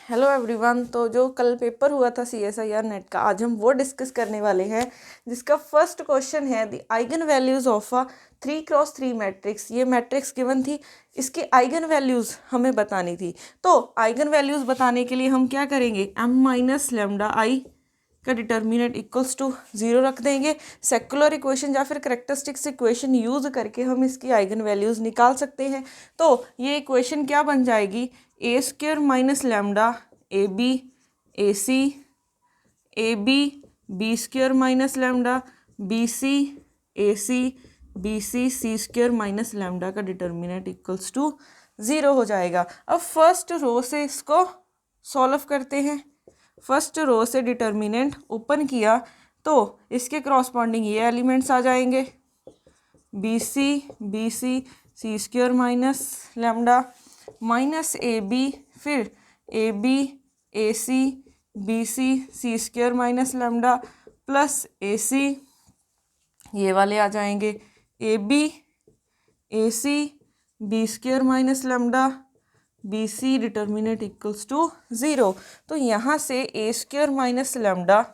Hello everyone. तो जो कल पेपर हुआ था CSIR नेट का, आज हम वो डिस्कस करने वाले हैं जिसका फर्स्ट क्वेश्चन है the eigen values of a 3x3 matrix. ये मैट्रिक्स गिवन थी, इसकी आइगन वैल्यूज हमें बतानी थी। तो आइगन वैल्यूज बताने के लिए हम क्या करेंगे, m माइनस लेमडा आई का डिटर्मिनेंट इक्वल्स टू 0 रख देंगे। सेकुलर इक्वेशन या फिर करेक्टरिस्टिक्स इक्वेशन यूज करके हम इसकी आइगन वैल्यूज निकाल सकते हैं। तो ये इक्वेशन क्या बन जाएगी, a square minus lambda a b b square minus lambda b C square minus lambda का डिटर्मिनेंट इक्वल्स टू 0 हो जाएगा। अब फर्स्ट रो से इसको सॉल्व करते हैं। फर्स्ट रो से डिटर्मिनेंट ओपन किया तो इसके करस्पॉन्डिंग ये एलिमेंट्स आ जाएंगे, b C square minus lambda minus A B, फिर a c square minus lambda plus A c, ये वाले आ जाएंगे a C B square minus lambda b c determinant equals to 0। तो यहाँ से ए स्क्र माइनस लेमडा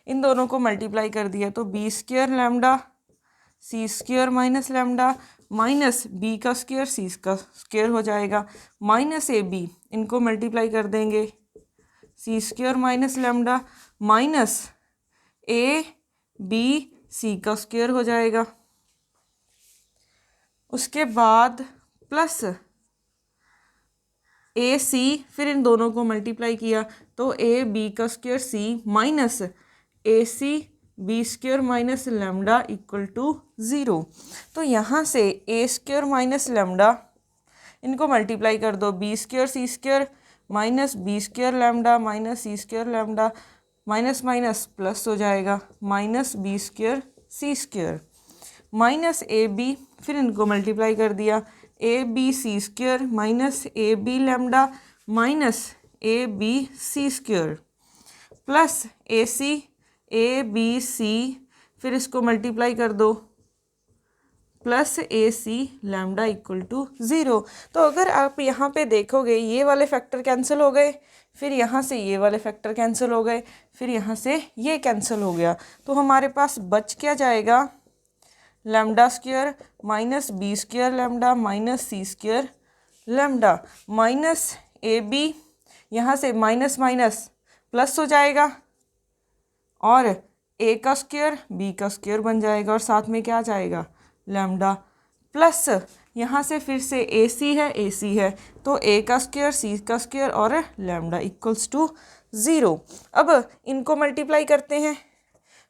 इन दोनों को मल्टीप्लाई कर दिया तो b square lambda c square minus lambda minus b का स्क्र सी का स्क्र हो जाएगा, माइनस ए बी इनको मल्टीप्लाई कर देंगे c square minus lambda minus A B c का स्क्र हो जाएगा। उसके बाद प्लस ए सी, फिर इन दोनों को मल्टीप्लाई किया तो ए बी का square C minus A C B square minus lambda equal to 0। तो यहाँ से ए स्क्र माइनस लेमडा इनको मल्टीप्लाई कर दो, B square C square minus B square lambda minus C square lambda minus minus plus हो जाएगा, minus B square C square minus A B, फिर इनको मल्टीप्लाई कर दिया A B C square minus A B lambda minus A B C square plus A B C, फिर इसको multiply कर दो plus A C lambda equal to 0। तो अगर आप यहाँ पे देखोगे ये वाले फैक्टर कैंसिल हो गए, फिर यहाँ से ये वाले फैक्टर कैंसिल हो गए, फिर यहाँ से ये कैंसिल हो गया, तो हमारे पास बच क्या जाएगा, lambda square minus B square lambda minus C square lambda minus ए बी, यहाँ से माइनस माइनस प्लस हो जाएगा और ए का स्क्र बी का स्क्र बन जाएगा और साथ में क्या जाएगा लेमडा प्लस यहाँ से फिर से ए सी है तो ए का स्क्र सी का स्क्र और लेमडा इक्वल्स टू 0। अब इनको मल्टीप्लाई करते हैं,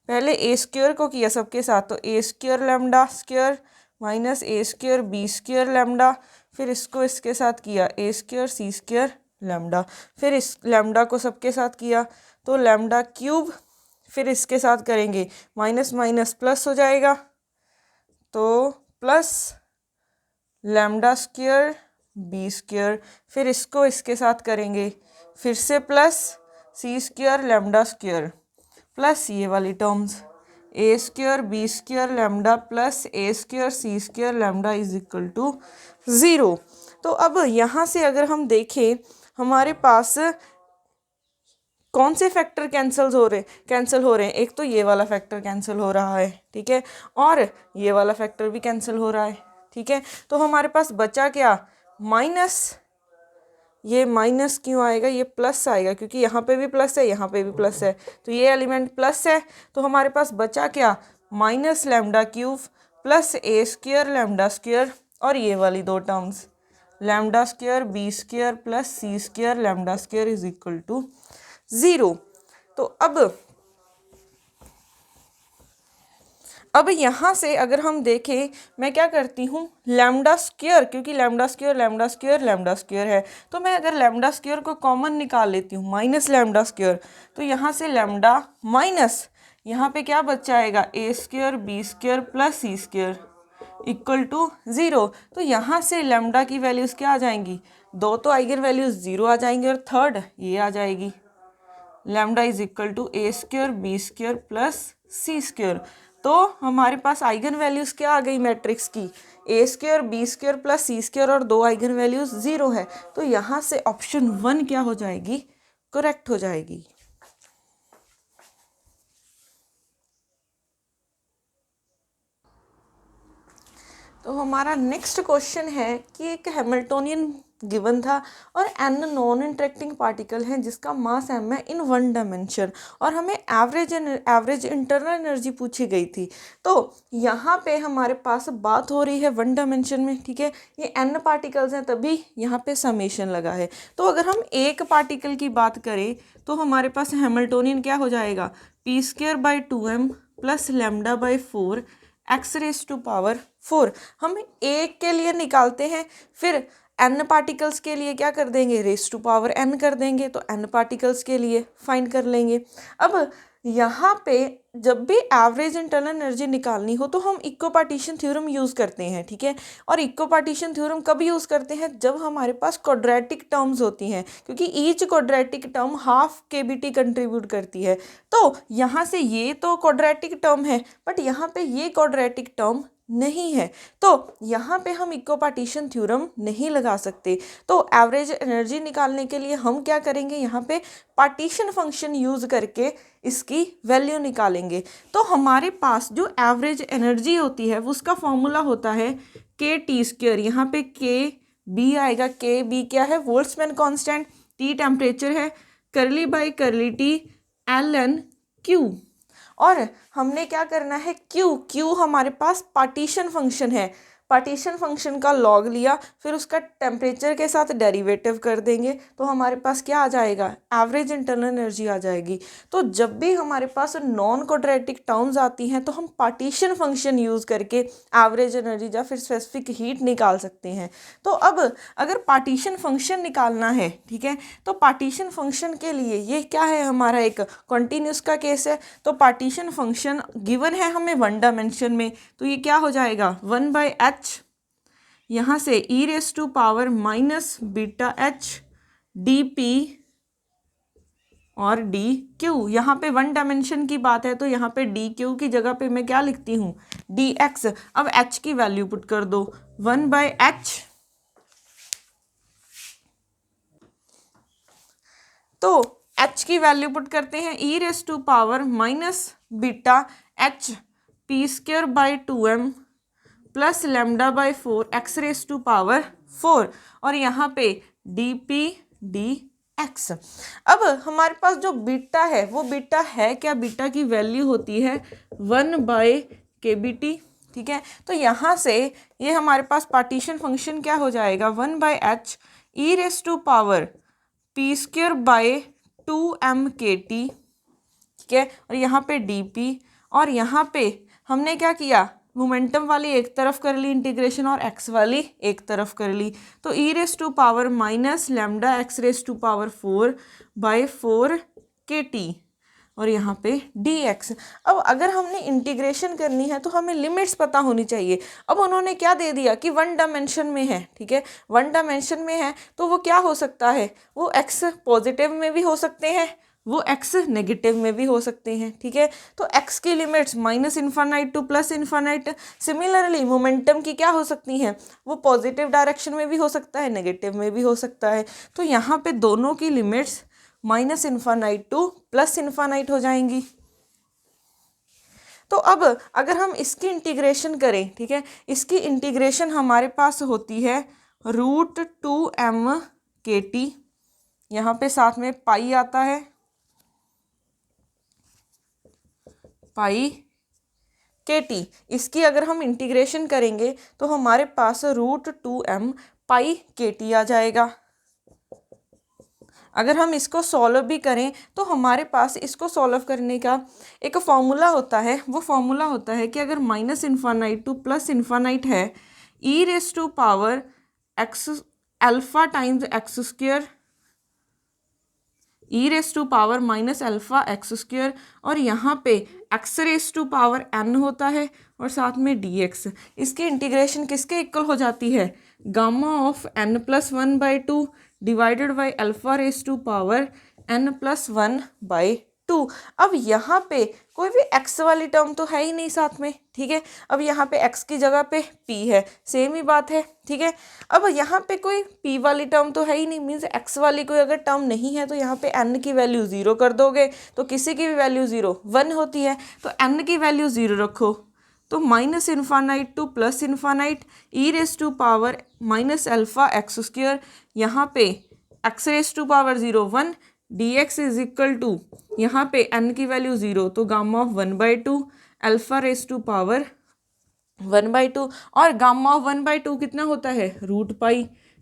पहले ए स्क्र को किया सबके साथ तो ए स्क्र लेमडा स्क्र माइनस ए स्क्र बी स्क्र लेमडा, फिर इसको इसके साथ किया ए स्क्र सी स्क्र लेमडा, फिर इस लेमडा को सबके साथ किया तो लेमडा क्यूब, फिर इसके साथ करेंगे माइनस माइनस प्लस हो जाएगा तो plus lambda square B square, फिर इसको इसके साथ करेंगे फिर से plus C square lambda square plus ये वाली terms A square B square lambda plus A square C square lambda is equal to 0। तो अब यहाँ से अगर हम देखें हमारे पास कौन से फैक्टर कैंसिल हो रहे हैं, एक तो ये वाला फैक्टर कैंसिल हो रहा है, ठीक है, और ये वाला फैक्टर भी कैंसिल हो रहा है, ठीक है। तो हमारे पास बचा क्या, माइनस, ये माइनस क्यों आएगा, ये प्लस आएगा क्योंकि यहाँ पे भी प्लस है यहाँ पे भी प्लस है, तो ये एलिमेंट प्लस है, तो हमारे पास बचा क्या, minus lambda cube plus A square lambda square और ये वाली दो terms lambda square B square plus C square lambda square is equal to 0। तो अब यहाँ से अगर हम देखें, मैं क्या करती हूँ लेमडा स्क्र, क्योंकि लेमडा स्क्र है तो मैं अगर लेमडा स्क्र को कॉमन निकाल लेती हूँ माइनस लेमडा स्क्र, तो यहाँ से लेमडा माइनस यहाँ पे क्या बच जाएगा A square B square plus C square equal to 0। तो यहाँ से लेमडा की वैल्यूज़ क्या आ जाएंगी, दो तो आइगन वैल्यूज़ 0 आ जाएंगे और थर्ड ये आ जाएगी, lambda is equal to A square B square plus C square. तो हमारे पास आइगन वैल्यूज़ क्या आ गई मैट्रिक्स की, A² B² प्लस C² और 2 आइगन वैल्यूज़ 0 है। तो यहाँ से ऑप्शन 1 क्या हो जाएगी, करेक्ट हो जाएगी। तो हमारा नेक्स्ट क्वेश्चन है कि एक हैमिल्टोनियन गिवन था और n नॉन इंटरेक्टिंग पार्टिकल है जिसका मास m है इन 1 डायमेंशन, और हमें एवरेज इंटरनल एनर्जी पूछी गई थी। तो यहाँ पे हमारे पास बात हो रही है 1 डायमेंशन में, ठीक है, ये n पार्टिकल्स हैं तभी यहाँ पे समेशन लगा है। तो अगर हम एक पार्टिकल की बात करें तो हमारे पास हैमिल्टोनियन क्या हो जाएगा, p²/2m प्लस λ/4 x⁴। हम एक के लिए निकालते हैं, फिर n पार्टिकल्स के लिए क्या कर देंगे, n कर देंगे, तो n पार्टिकल्स के लिए फाइंड कर लेंगे। अब यहाँ पे जब भी एवरेज इंटरनल एनर्जी निकालनी हो तो हम इक्विपार्टीशन थ्योरम यूज़ करते हैं, ठीक है। और इक्विपार्टीशन थ्योरम कब यूज़ करते हैं, जब हमारे पास क्वाड्रेटिक टर्म्स होती हैं, क्योंकि each quadratic term half KBT contribute करती है। तो यहाँ से ये तो क्वाड्रेटिक टर्म है, बट यहाँ पे ये क्वाड्रेटिक टर्म नहीं है, तो यहाँ पे हम इक्विपार्टीशन थ्योरम नहीं लगा सकते। तो एवरेज एनर्जी निकालने के लिए हम क्या करेंगे, यहाँ पे पार्टीशन फंक्शन यूज़ करके इसकी वैल्यू निकालेंगे। तो हमारे पास जो एवरेज एनर्जी होती है वो उसका फॉर्मूला होता है KT²। यहाँ पे KB आएगा, KB क्या है, बोल्ट्जमैन कांस्टेंट, T टेम्परेचर है, _T ln Q। और हमने क्या करना है, Q हमारे पास पार्टीशन फंक्शन है, पार्टीशन फंक्शन का लॉग लिया, फिर उसका टेम्परेचर के साथ डेरिवेटिव कर देंगे, तो हमारे पास क्या आ जाएगा, एवरेज इंटरनल एनर्जी आ जाएगी। तो जब भी हमारे पास नॉन क्वाड्रेटिक टर्म्स आती हैं तो हम पार्टीशन फंक्शन यूज़ करके एवरेज एनर्जी या फिर स्पेसिफिक हीट निकाल सकते हैं। तो अब अगर पार्टीशन फंक्शन निकालना है, ठीक है, तो पार्टीशन फंक्शन के लिए ये क्या है, हमारा एक कॉन्टिन्यूस का केस है। तो पार्टीशन फंक्शन गिवन है हमें 1 डायमेंशन में, तो ये क्या हो जाएगा, 1/h, यहाँ से e⁻−βh dp और dq। यहाँ पे 1 डायमेंशन की बात है तो यहाँ पे dq की जगह पे मैं क्या लिखती हूँ, dx। अब h की वैल्यू पुट कर दो, 1/h, तो h की वैल्यू पुट करते हैं e⁻−βh p²/2m प्लस λ/4 x⁴, और यहाँ पे dp dx। अब हमारे पास जो बीटा है वो बीटा है क्या, बीटा की वैल्यू होती है 1/KBT, ठीक है। तो यहाँ से ये हमारे पास पार्टीशन फंक्शन क्या हो जाएगा, 1/h e⁻p²/2mkt, ठीक है, और यहाँ पे dp, और यहाँ पे हमने क्या किया, मोमेंटम वाली एक तरफ कर ली इंटीग्रेशन और x वाली एक तरफ कर ली, तो e⁻−λx⁴/4 और यहाँ पे dx। अब अगर हमने इंटीग्रेशन करनी है तो हमें लिमिट्स पता होनी चाहिए। अब उन्होंने क्या दे दिया कि 1 डायमेंशन में है, ठीक है, 1 डायमेंशन में है, तो वो क्या हो सकता है, वो x पॉजिटिव में भी हो सकते हैं, वो x नेगेटिव में भी हो सकते हैं, ठीक है। तो x की लिमिट्स -∞ टू +∞। सिमिलरली मोमेंटम की क्या हो सकती हैं, वो पॉजिटिव डायरेक्शन में भी हो सकता है, नेगेटिव में भी हो सकता है। तो यहाँ पे दोनों की लिमिट्स -∞ टू +∞ हो जाएंगी। तो अब अगर हम इसकी इंटीग्रेशन करें, ठीक है, इसकी इंटीग्रेशन हमारे पास होती है √2mkt, यहाँ पे साथ में पाई आता है, पाई KT। इसकी अगर हम इंटीग्रेशन करेंगे तो हमारे पास √2m पाई KT आ जाएगा। अगर हम इसको सॉल्व भी करें तो हमारे पास इसको सॉल्व करने का एक फॉर्मूला होता है, वो फॉर्मूला होता है कि अगर -∞ टू +∞ है, e⁻x alpha times x², e⁻−α और यहाँ पे x⁴n होता है और साथ में dx। इसकी इंटीग्रेशन किसके इक्वल हो जाती है, Γ(n+1/2) डिवाइडेड बाई α⁴n+1/2। 2। अब यहाँ पे कोई भी x वाली टर्म तो है ही नहीं साथ में, ठीक है। अब यहाँ पे x की जगह पे p है, सेम ही बात है, ठीक है। अब यहाँ पे कोई p वाली टर्म तो है ही नहीं, मीन्स x वाली कोई अगर टर्म नहीं है तो यहाँ पे n की वैल्यू 0 कर दोगे तो किसी की भी वैल्यू 0 1 होती है, तो n की वैल्यू 0 रखो तो minus infinite to plus infinite E raise to power minus alpha X square, यहाँ पे X raise to power 0 1 D X is equal to यहाँ पे n की वैल्यू 0 तो gamma of 1/2 alpha raise to power 1/2 और gamma of 1/2 कितना होता है √π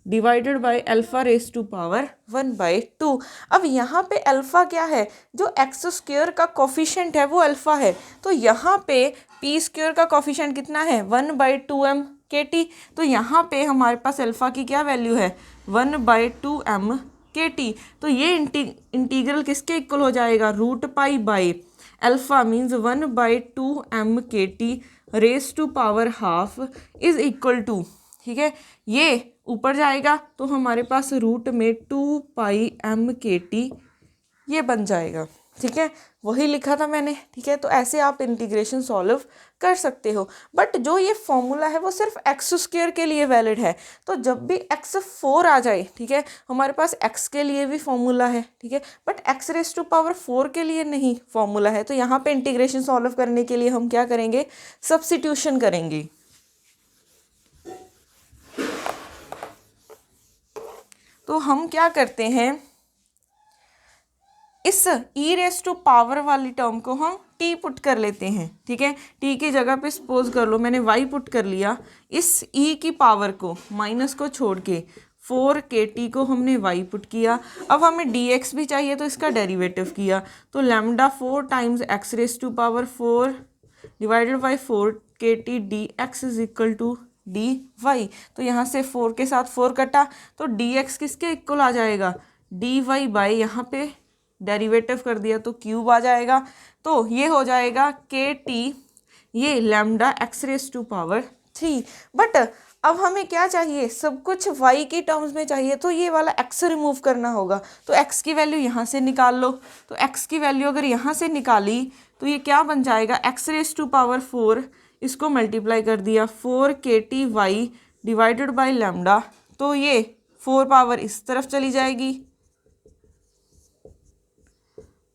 divided by alpha raise to power 1/2। अब यहाँ पे अल्फ़ा क्या है, जो एक्स स्क्वायर का कोफिशिएंट है वो अल्फ़ा है, तो यहाँ पे पी स्क्वायर का कोफिशिएंट कितना है 1/2m kT, तो यहाँ पे हमारे पास अल्फ़ा की क्या वैल्यू है 1/2m kT। तो ये इंटीग्रल किसके इक्वल हो जाएगा √π by alpha means 1/2m kT raise to power half is equal to, ठीक है, ये ऊपर जाएगा तो हमारे पास रूट में 2πm kT ये बन जाएगा, ठीक है, वही लिखा था मैंने, ठीक है। तो ऐसे आप इंटीग्रेशन सॉल्व कर सकते हो, बट जो ये फॉर्मूला है वो सिर्फ एक्स स्क्वायर के लिए वैलिड है, तो जब भी x4 आ जाए, ठीक है, हमारे पास x के लिए भी फॉर्मूला है, ठीक है, but x raise to power 4 के लिए नहीं फॉर्मूला है, तो यहाँ पे इंटीग्रेशन सॉल्व करने के लिए हम क्या करेंगे सब्स्टिट्यूशन करेंगे। तो हम क्या करते हैं, इस ई रेस टू पावर वाली टर्म को हम t पुट कर लेते हैं, ठीक है, t की जगह पे सपोज कर लो मैंने y पुट कर लिया, इस e की पावर को माइनस को छोड़ के 4 kT को हमने y पुट किया। अब हमें dx भी चाहिए तो इसका डेरिवेटिव किया, तो lambda 4 times x raise to power 4 divided by 4 kT dx is equal to dy। तो यहाँ से 4 के साथ 4 कटा तो dx किसके इक्वल आ जाएगा dy बाई यहाँ पे डेरिवेटिव कर दिया तो क्यूब आ जाएगा, तो ये हो जाएगा kT ये lambda x raise to power 3। But अब हमें क्या चाहिए, सब कुछ y के टर्म्स में चाहिए, तो ये वाला x रिमूव करना होगा, तो x की वैल्यू यहाँ से निकाल लो, तो x की वैल्यू अगर यहाँ से निकाली तो ये क्या बन जाएगा x रेस टू पावर 4, इसको मल्टीप्लाई कर दिया 4 kT y divided by lambda, तो ये 4 पावर इस तरफ चली जाएगी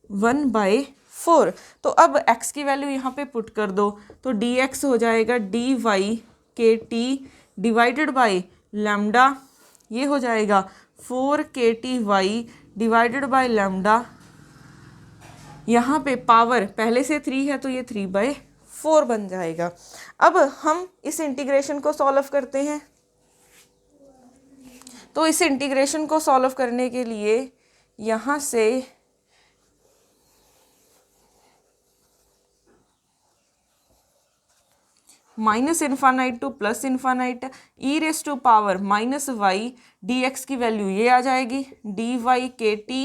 1/4। तो अब x की वैल्यू यहाँ पे पुट कर दो तो dx हो जाएगा dy kT divided by lambda, ये हो जाएगा 4 kT y divided by lambda, यहाँ पे पावर पहले से 3 है तो ये 3/4 बन जाएगा। अब हम इस इंटीग्रेशन को सॉल्व करते हैं, तो इस इंटीग्रेशन को सॉल्व करने के लिए यहाँ से minus infinite to plus infinite E raise to power minus Y D X की वैल्यू ये आ जाएगी dy kT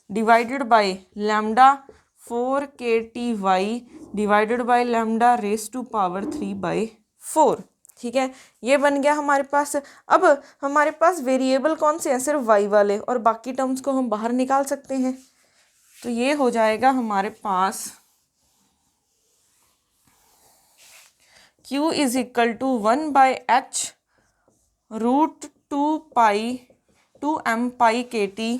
divided by lambda 4 kT y divided by lambda raise to power 3/4, ठीक है, ये बन गया हमारे पास। अब हमारे पास वेरिएबल कौन से हैं, सिर्फ y वाले, और बाकी टर्म्स को हम बाहर निकाल सकते हैं, तो ये हो जाएगा हमारे पास q is equal to 1/h √2π kT।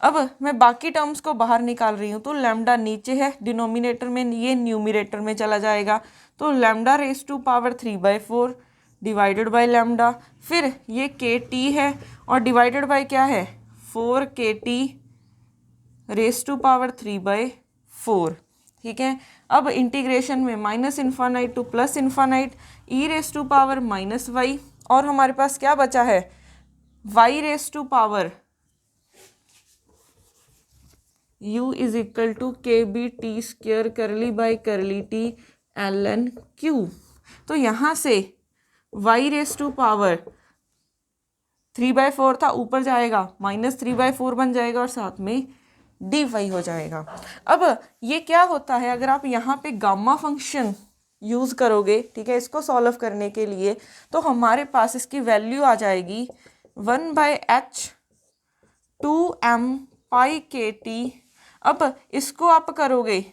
अब मैं बाकी टर्म्स को बाहर निकाल रही हूँ, तो लैम्डा नीचे है डिनोमिनेटर में, ये न्यूमिनेटर में चला जाएगा, तो lambda raise to power 3/4 divided by lambda, फिर ये kT है और डिवाइडेड बाय क्या है 4 kT रेस टू पावर 3/4, ठीक है। अब इंटीग्रेशन में minus infinite to plus infinite E raise to power minus Y, और हमारे पास क्या बचा है y raise to power u is equal to kbt square curly by curly t ln q। तो यहाँ से y रेस टू पावर 3/4 था, ऊपर जाएगा -3/4 बन जाएगा और साथ में dy हो जाएगा। अब ये क्या होता है, अगर आप यहाँ पे गामा फंक्शन यूज़ करोगे, ठीक है, इसको सॉल्व करने के लिए, तो हमारे पास इसकी वैल्यू आ जाएगी 1/h 2m π kT। अब इसको आप करोगे,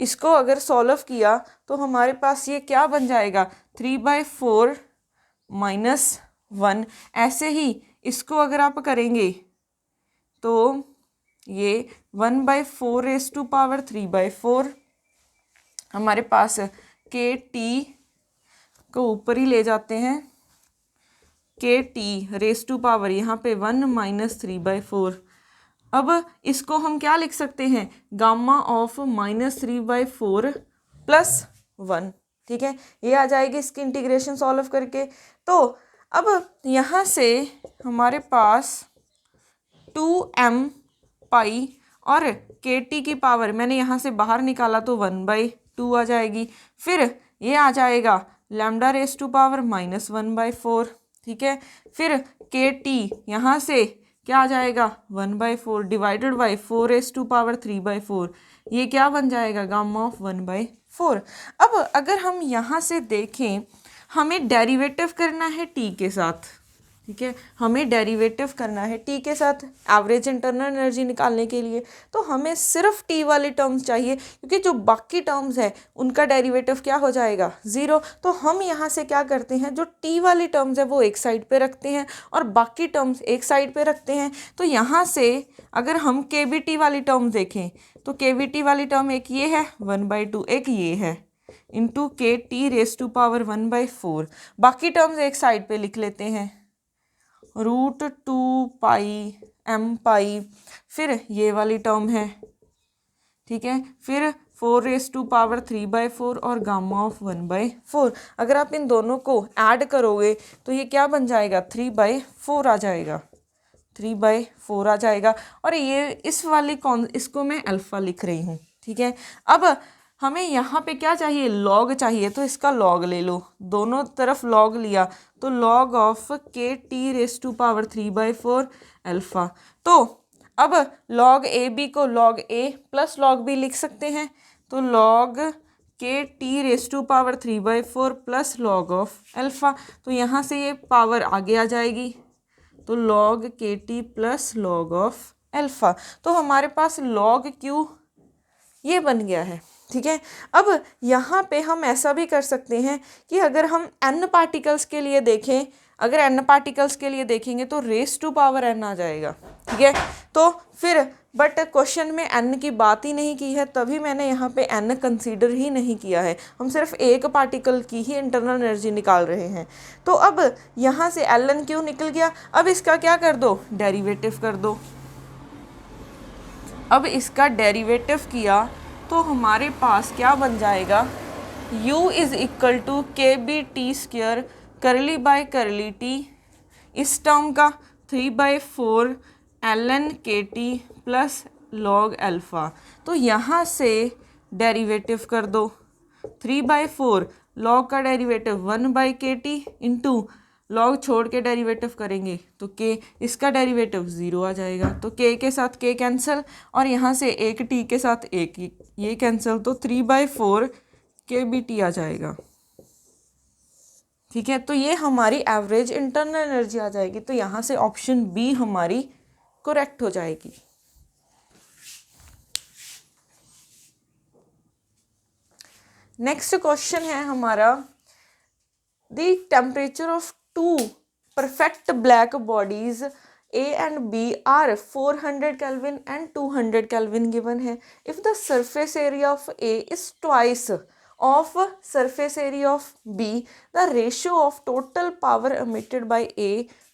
इसको अगर सॉल्व किया तो हमारे पास ये क्या बन जाएगा, 3/4 -1। ऐसे ही इसको अगर आप करेंगे तो ये 1/4 रेज़ टू पावर 3/4 हमारे पास के टी को ऊपर ही ले जाते हैं, के टी रेज़ टू पावर यहाँ पे 1 - 3/4। अब इसको हम क्या लिख सकते हैं, गामा ऑफ -3/4 + 1। ठीक है, ये आ जाएगी इसकी इंटीग्रेशन सॉल्व करके। तो अब यहाँ से हमारे पास 2m पाई और के टी की पावर मैंने यहाँ से बाहर निकाला तो 1/2 आ जाएगी। फिर ये आ जाएगा लैम्डा रेज़ टू पावर -1/4। ठीक है, फिर के टी यहाँ से क्या आ जाएगा, 1/4 divided by 4 raise to power 3/4। ये क्या बन जाएगा, गामा ऑफ 1/4। अब अगर हम यहाँ से देखें, हमें डेरिवेटिव करना है टी के साथ। ठीक है, हमें डेरिवेटिव करना है टी के साथ एवरेज इंटरनल एनर्जी निकालने के लिए। तो हमें सिर्फ टी वाली टर्म्स चाहिए, क्योंकि जो बाकी टर्म्स है उनका डेरिवेटिव क्या हो जाएगा, 0। तो हम यहाँ से क्या करते हैं, जो टी वाली टर्म्स है वो एक साइड पे रखते हैं और बाकी टर्म्स एक साइड पे रखते हैं। तो यहाँ से अगर हम के बी टी वाली टर्म देखें तो के बी टी वाली टर्म एक ये है 1/2, एक ये है इंटू के टी रेज़ टू पावर 1/4। बाकी टर्म्स एक साइड पे लिख लेते हैं, √2πm पाई। फिर ये वाली टर्म है, ठीक है, फिर 4 रेज़ टू पावर 3/4 और गामा ऑफ 1/4। अगर आप इन दोनों को ऐड करोगे तो ये क्या बन जाएगा, 3/4 आ जाएगा, 3/4 आ जाएगा। और ये इस वाली इसको मैं अल्फ़ा लिख रही हूँ। ठीक है, अब हमें यहाँ पे क्या चाहिए, लॉग चाहिए, तो इसका लॉग ले लो, दोनों तरफ लॉग लिया तो log of K T raise to power 3/4 alpha. तो अब लॉग ए बी को log A plus log B लिख सकते हैं, तो log K T raise to power 3/4 plus log of alpha. तो यहाँ से ये पावर आगे आ जाएगी, तो log K T plus log of alpha. तो हमारे पास लॉग क्यू ये बन गया है। ठीक है, अब यहाँ पे हम ऐसा भी कर सकते हैं कि अगर हम n पार्टिकल्स के लिए देखें, अगर n पार्टिकल्स के लिए देखेंगे तो रेज़ टू पावर n आ जाएगा। ठीक है, तो फिर बट क्वेश्चन में n की बात ही नहीं की है, तभी मैंने यहाँ पे n कंसीडर ही नहीं किया है। हम सिर्फ एक पार्टिकल की ही इंटरनल एनर्जी निकाल रहे हैं। तो अब यहाँ से ln क्यू निकल गया। अब इसका क्या कर दो, डेरिवेटिव कर दो। अब इसका डेरिवेटिव किया तो हमारे पास क्या बन जाएगा, u is equal to K B T square curly by curly T, इस टर्म का 3/4 ln के टी प्लस लॉग अल्फ़ा। तो यहाँ से डेरिवेटिव कर दो, 3/4 लॉग का डेरिवेटिव 1/kt इंटू लॉग छोड़ के डेरिवेटिव करेंगे तो के, इसका डेरिवेटिव 0 आ जाएगा। तो के साथ के कैंसिल और यहाँ से एक टी के साथ एक ये कैंसिल, तो 3/4 के बी टी आ जाएगा। ठीक है, तो ये हमारी एवरेज इंटरनल एनर्जी आ जाएगी। तो यहाँ से ऑप्शन बी हमारी करेक्ट हो जाएगी। नेक्स्ट क्वेश्चन है हमारा, the temperature of two perfect black bodies A and B are 400 Kelvin and 200 Kelvin given है। If the surface area of A is twice of surface area of B, the ratio of total power emitted by A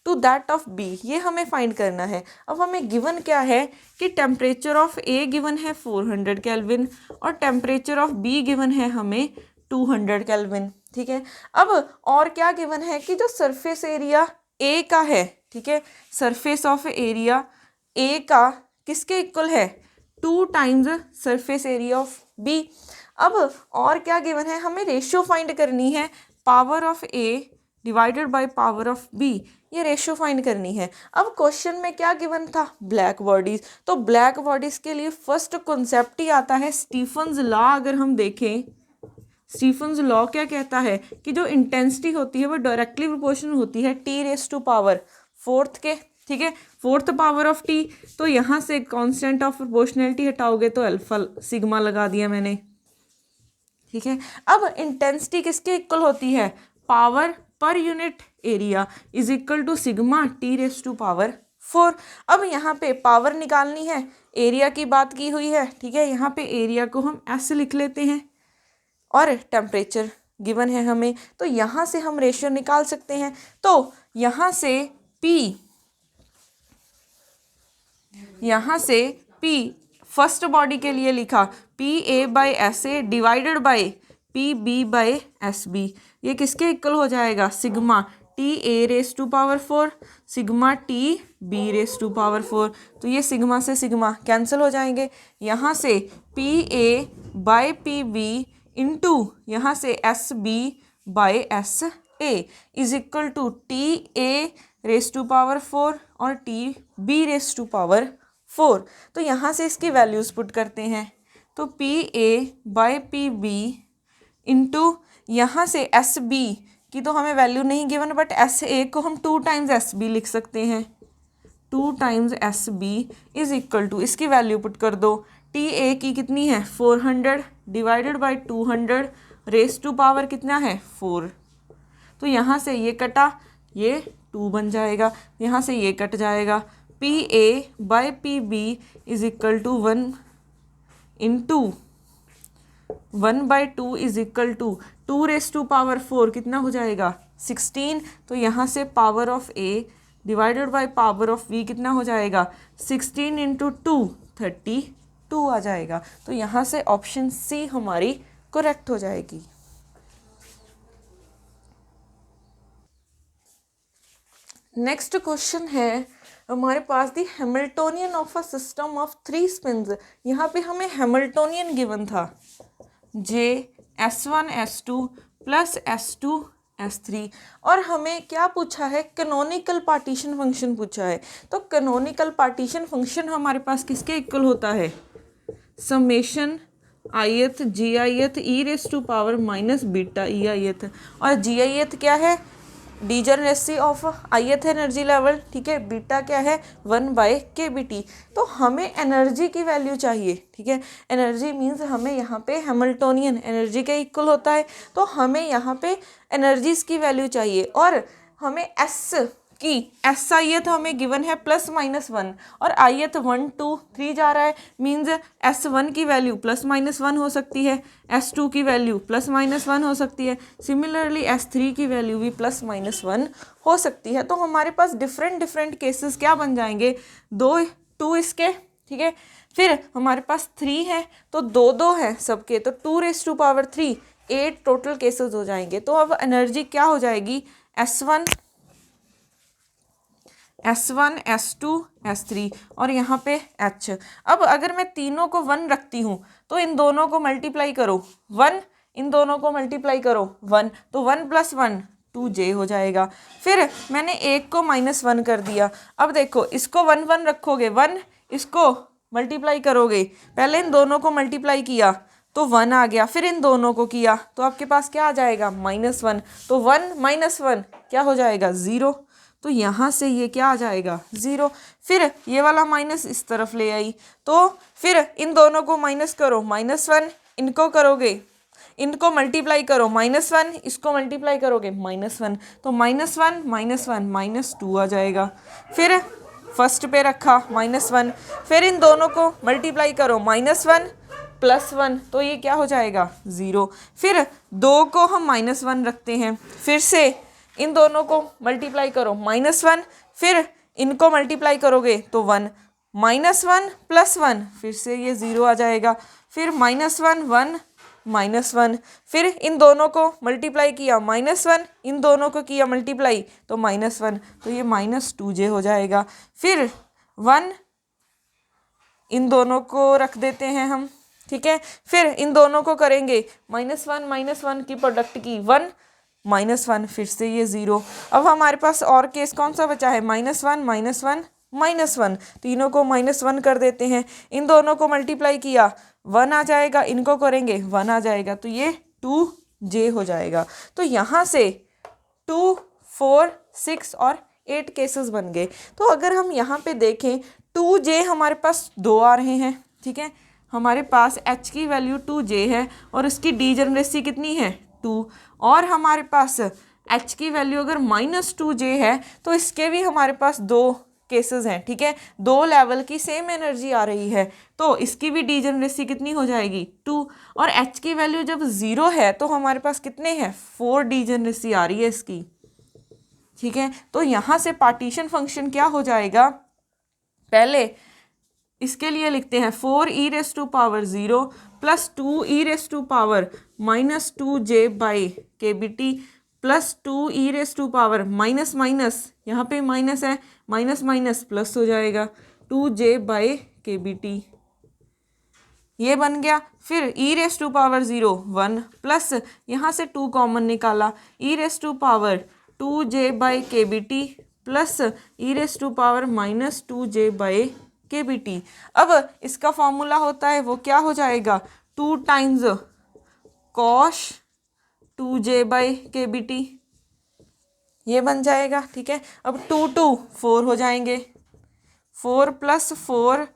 to that of B, ये हमें find करना है। अब हमें given क्या है कि टेम्परेचर ऑफ A गिवन है 400 केल्विन और टेम्परेचर ऑफ B गिवन है हमें 200 केल्विन। ठीक है, अब और क्या गिवन है कि जो सरफेस एरिया ए का है, ठीक है, सरफेस ऑफ एरिया ए का किसके इक्वल है, 2 times surface area of B. अब और क्या गिवन है, हमें रेशियो फाइंड करनी है, power of A divided by power of B, ये रेशियो फाइंड करनी है। अब क्वेश्चन में क्या गिवन था, ब्लैक बॉडीज। तो ब्लैक बॉडीज के लिए फर्स्ट कॉन्सेप्ट ही आता है स्टीफन्स लॉ। अगर हम देखें स्टीफन्स लॉ क्या कहता है कि जो इंटेंसिटी होती है वो डायरेक्टली प्रोपोर्शनल होती है टी रेज़ टू पावर 4 के। ठीक है, फोर्थ पावर ऑफ टी। तो यहाँ से कांस्टेंट ऑफ प्रोपोर्शनैलिटी हटाओगे तो अल्फा सिग्मा लगा दिया मैंने, ठीक है। अब इंटेंसिटी किसके इक्वल होती है, power per unit area is equal to sigma T raise to power 4। अब यहाँ पे पावर निकालनी है, एरिया की बात की हुई है, ठीक है। यहाँ पे एरिया को हम ऐसे लिख लेते हैं और टेम्परेचर गिवन है हमें, तो यहाँ से हम रेशियो निकाल सकते हैं। तो यहाँ से P फर्स्ट बॉडी के लिए लिखा PA/SA डिवाइडेड बाय PB/SB, ये किसके इक्वल हो जाएगा, sigma TA raise to power 4 sigma TB raise to power 4। तो ये सिग्मा से सिग्मा कैंसिल हो जाएंगे, यहाँ से PA/PB इंटू यहाँ से SB/SA is equal to TA raise to power 4 और TB रेस टू पावर 4। तो यहाँ से इसकी वैल्यूज़ पुट करते हैं, तो PA/PB इंटू यहाँ से SB की तो हमें वैल्यू नहीं गिवन, बट SA को हम 2 टाइम्स SB लिख सकते हैं, 2 times SB is equal to, इसकी वैल्यू पुट कर दो, TA की कितनी है 400 divided by 200 raise to power कितना है 4। तो यहाँ से ये कटा, ये 2 बन जाएगा, यहाँ से ये कट जाएगा, PA/PB is equal to 1 into 1/2 is equal to 2 raise to power 4 कितना हो जाएगा 16। तो यहाँ से power of A divided by power of V कितना हो जाएगा 16 इंटू 2 32 आ जाएगा। तो यहाँ से ऑप्शन C हमारी करेक्ट हो जाएगी। नेक्स्ट क्वेश्चन है हमारे पास the Hamiltonian of a system of 3 spins. यहाँ पे हमें हैमिल्टोनियन गिवन था J S1 S2 plus S2 S3 और हमें क्या पूछा है, कैनोनिकल पार्टीशन फंक्शन पूछा है। तो कैनोनिकल पार्टीशन फंक्शन हमारे पास किसके इक्वल होता है, summation ith gith e raise to power minus beta ith, और gith क्या है, degeneracy of ith energy level, ठीक है। बीटा क्या है 1/kBt। तो हमें एनर्जी की वैल्यू चाहिए, ठीक है। एनर्जी मीन्स हमें यहाँ पे हैमिल्टोनियन एनर्जी के इक्वल होता है, तो हमें यहाँ पे एनर्जीज की वैल्यू चाहिए और हमें एस की SIth हमें गिवन है +-1 और ith 1 2 3 जा रहा है, मीन्स S1 की वैल्यू +-1 हो सकती है, S2 की वैल्यू +-1 हो सकती है, सिमिलरली S3 की वैल्यू भी +-1 हो सकती है। तो हमारे पास डिफरेंट केसेस क्या बन जाएंगे, 2 इसके, ठीक है। फिर हमारे पास 3 है तो 2 है सबके, तो 2 raise to power 3 8 total cases हो जाएंगे। तो अब एनर्जी क्या हो जाएगी, S1 S2 S3 और यहाँ पे H। अब अगर मैं तीनों को 1 रखती हूँ तो इन दोनों को मल्टीप्लाई करो 1, इन दोनों को मल्टीप्लाई करो 1, तो 1 + 1 2J हो जाएगा। फिर मैंने एक को -1 कर दिया, अब देखो इसको 1 1 रखोगे 1, इसको मल्टीप्लाई करोगे, पहले इन दोनों को मल्टीप्लाई किया तो 1 आ गया, फिर इन दोनों को किया तो आपके पास क्या आ जाएगा -1, तो 1 - 1 क्या हो जाएगा 0। तो यहाँ से ये क्या आ जाएगा 0। फिर ये वाला माइनस इस तरफ ले आई, तो फिर इन दोनों को माइनस करो -1, इनको करोगे, इनको मल्टीप्लाई करो -1, इसको मल्टीप्लाई करोगे -1, तो -1 - 2 आ जाएगा। फिर फर्स्ट पे रखा -1, फिर इन दोनों को मल्टीप्लाई करो -1 + 1, तो ये क्या हो जाएगा 0। फिर 2 को हम -1 रखते हैं, फिर से इन दोनों को मल्टीप्लाई करो -1, फिर इनको मल्टीप्लाई करोगे तो 1 -1 + 1, फिर से ये 0 आ जाएगा। फिर -1 1 -1, फिर इन दोनों को मल्टीप्लाई किया -1, इन दोनों को किया मल्टीप्लाई तो -1, तो ये -2J हो जाएगा। फिर 1 इन दोनों को रख देते हैं हम, ठीक है। फिर इन दोनों को करेंगे -1 -1 की प्रोडक्ट की 1 -1, फिर से ये 0। अब हमारे पास और केस कौन सा बचा है, -1 -1 तीनों को -1 कर देते हैं, इन दोनों को मल्टीप्लाई किया 1 आ जाएगा, इनको करेंगे 1 आ जाएगा, तो ये 2J हो जाएगा। तो यहाँ से 2 4 6 और 8 केसेस बन गए। तो अगर हम यहाँ पे देखें 2j हमारे पास 2 आ रहे हैं, ठीक है, हमारे पास h की वैल्यू 2j है और उसकी डीजनरेसी कितनी है 2, और हमारे पास h की वैल्यू अगर -2j है तो इसके भी हमारे पास 2 केसेस हैं, ठीक है, 2 लेवल की सेम एनर्जी आ रही है, तो इसकी भी डीजनरेसी कितनी हो जाएगी 2, और h की वैल्यू जब 0 है तो हमारे पास कितने हैं 4 डीजनरेसी आ रही है इसकी, ठीक है। तो यहाँ से पार्टीशन फंक्शन क्या हो जाएगा, पहले इसके लिए लिखते हैं 4e⁻0 plus 2e⁻ -2j/kBt plus 2e⁻ minus minus, यहाँ पे माइनस है, माइनस माइनस प्लस हो जाएगा 2j/kBt, ये बन गया। फिर e⁻0 1 प्लस यहाँ से 2 कॉमन निकाला e⁻2j/kBt प्लस e⁻−2j/kBt। अब इसका फॉर्मूला होता है वो क्या हो जाएगा 2 टाइम्स cos 2j/kBt, ये बन जाएगा, ठीक है। अब 2 2 4 हो जाएंगे, 4 + 4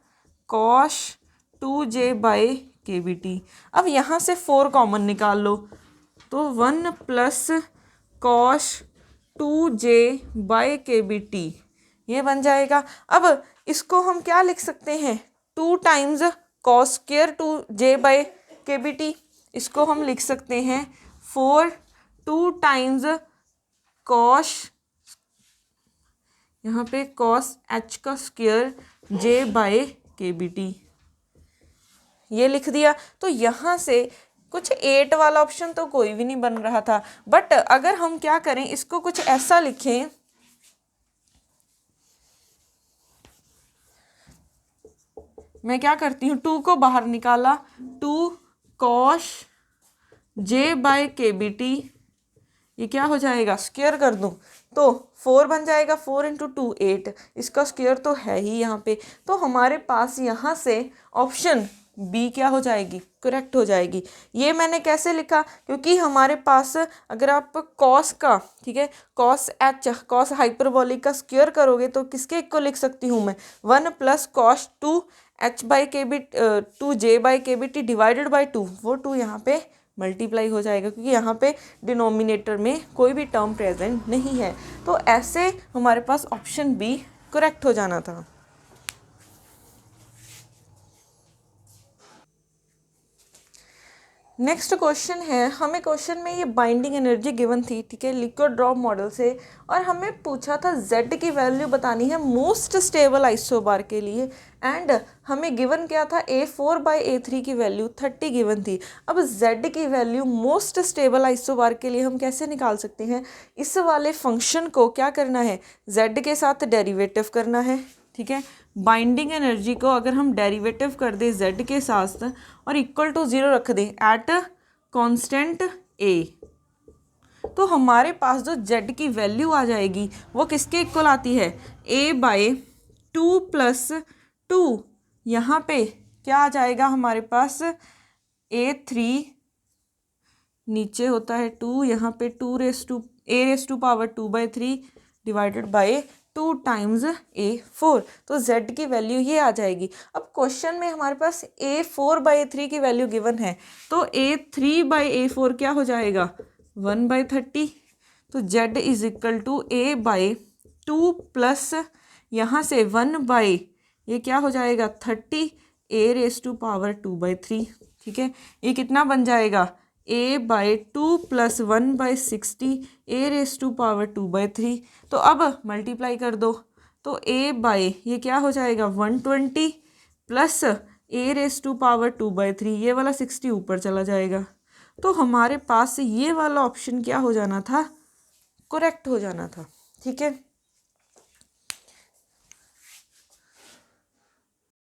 cos 2j/kBt। अब यहाँ से 4 कॉमन निकाल लो तो 1 + cos 2j/kBt, ये बन जाएगा। अब इसको हम क्या लिख सकते हैं 2 टाइम्स cos स्क्वायर 2j/kBt, इसको हम लिख सकते हैं 2 टाइम्स cos, यहाँ पे cos h का स्क्वायर j/kBt, ये लिख दिया। तो यहाँ से कुछ 8 वाला ऑप्शन तो कोई भी नहीं बन रहा था, बट अगर हम क्या करें इसको कुछ ऐसा लिखें, मैं क्या करती हूँ 2 को बाहर निकाला 2 cos j/kBt, ये क्या हो जाएगा स्क्वायर कर दूँ तो 4 बन जाएगा, 4 × 2 8, इसका स्क्वायर तो है ही यहाँ पे, तो हमारे पास यहाँ से ऑप्शन बी क्या हो जाएगी करेक्ट हो जाएगी। ये मैंने कैसे लिखा, क्योंकि हमारे पास अगर आप कॉस का, ठीक है, कॉस h कॉस हाइपरबोलिक का स्क्वायर करोगे तो किसके इक्वल लिख सकती हूँ मैं 1 + cos 2j/kBt डिवाइडेड बाई 2, वो 2 यहाँ पे मल्टीप्लाई हो जाएगा क्योंकि यहाँ पे डिनोमिनेटर में कोई भी टर्म प्रेजेंट नहीं है। तो ऐसे हमारे पास ऑप्शन बी करेक्ट हो जाना था। नेक्स्ट क्वेश्चन है, हमें क्वेश्चन में ये बाइंडिंग एनर्जी गिवन थी, ठीक है, लिक्विड ड्रॉप मॉडल से, और हमें पूछा था z की वैल्यू बतानी है मोस्ट स्टेबल आइसोबार के लिए, एंड हमें गिवन क्या था A4/A3 की वैल्यू 30 गिवन थी। अब z की वैल्यू मोस्ट स्टेबल आइसोबार के लिए हम कैसे निकाल सकते हैं, इस वाले फंक्शन को क्या करना है z के साथ डेरिवेटिव करना है, ठीक है। बाइंडिंग एनर्जी को अगर हम डेरिवेटिव कर दें z के साथ और इक्वल टू 0 रख दें एट कांस्टेंट a, तो हमारे पास जो z की वैल्यू आ जाएगी वो किसके इक्वल आती है a/2 + 2, यहाँ पे क्या आ जाएगा हमारे पास a3, नीचे होता है 2, यहाँ पे a⁻2/3 divided by 2 times a4, तो z की वैल्यू ये आ जाएगी। अब क्वेश्चन में हमारे पास A4/3 की वैल्यू गिवन है, तो A3/A4 क्या हो जाएगा 1/30, तो z = a/2 प्लस यहाँ से 1/ ये क्या हो जाएगा 30 a⁻2/3, ठीक है, ये कितना बन जाएगा a/2 + 1/60 a⁻2/3। तो अब मल्टीप्लाई कर दो तो ये क्या हो जाएगा 120 प्लस a⁻2/3, ये वाला 60 ऊपर चला जाएगा, तो हमारे पास ये वाला ऑप्शन क्या हो जाना था करेक्ट हो जाना था, ठीक है।